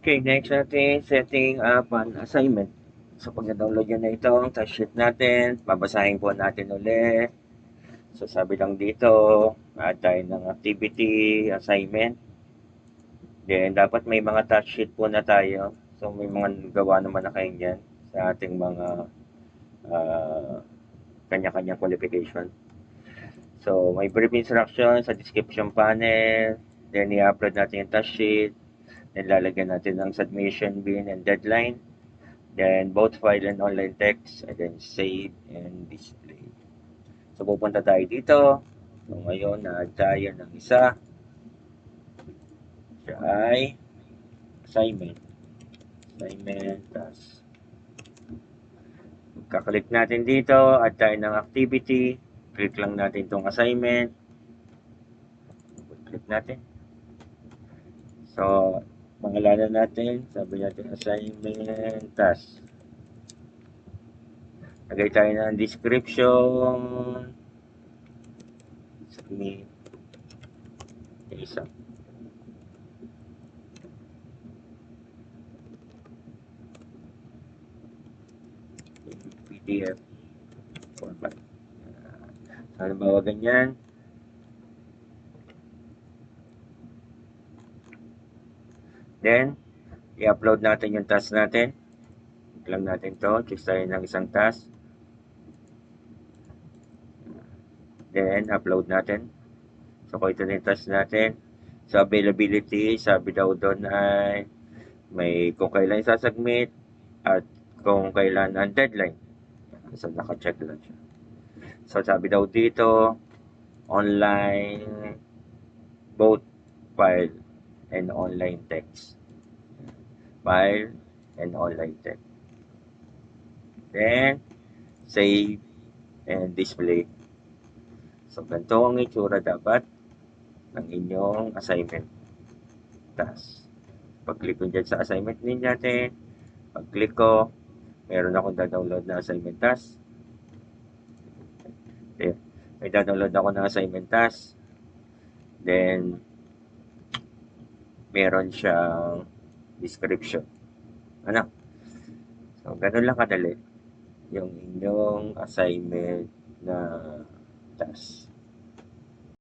Okay, next natin, setting up an assignment. So, pag na-download nyo na ito, ang task sheet natin, babasahin po natin ulit. So, sabi lang dito, add tayo ng activity, assignment. Then, dapat may mga task sheet po na tayo. So, may mga gawa naman na kayo dyan sa ating mga uh, kanya-kanya qualification. So, may brief instruction sa description panel. Then, i-upload natin yung task sheet. Then, lalagyan natin ng submission bin and deadline. Then, both file and online text. And then, save and display. So, pupunta tayo dito. So, ngayon, na-add tayo ng isa. Siya ay assignment. Assignment task. Kaklik natin dito. Add tayo ng activity. Click lang natin itong assignment. Click natin. So, pangalanan natin, sabi natin assignment task. Lagay tayo ng description. Submit. Isa. PDF format. Sana bawa ganyan. Then, i-upload natin yung task natin. Click lang natin to. Choose tayo ng isang task. Then, upload natin. So, kung ito na yung task natin. So, availability, sabi daw doon ay may kung kailan isasubmit at kung kailan ang deadline. So, naka-check lang siya. So, sabi daw dito, online, both file and online text. File and online text. Then, save and display. So, ganito ang itsura dapat ng inyong assignment task. Pag-click ko dyan sa assignment din natin, pag-click ko, meron akong da-download na assignment task. Then, may da-download ako ng assignment task. Then, meron siyang description. Ano? So, ganun lang kadali yung inyong assignment na task.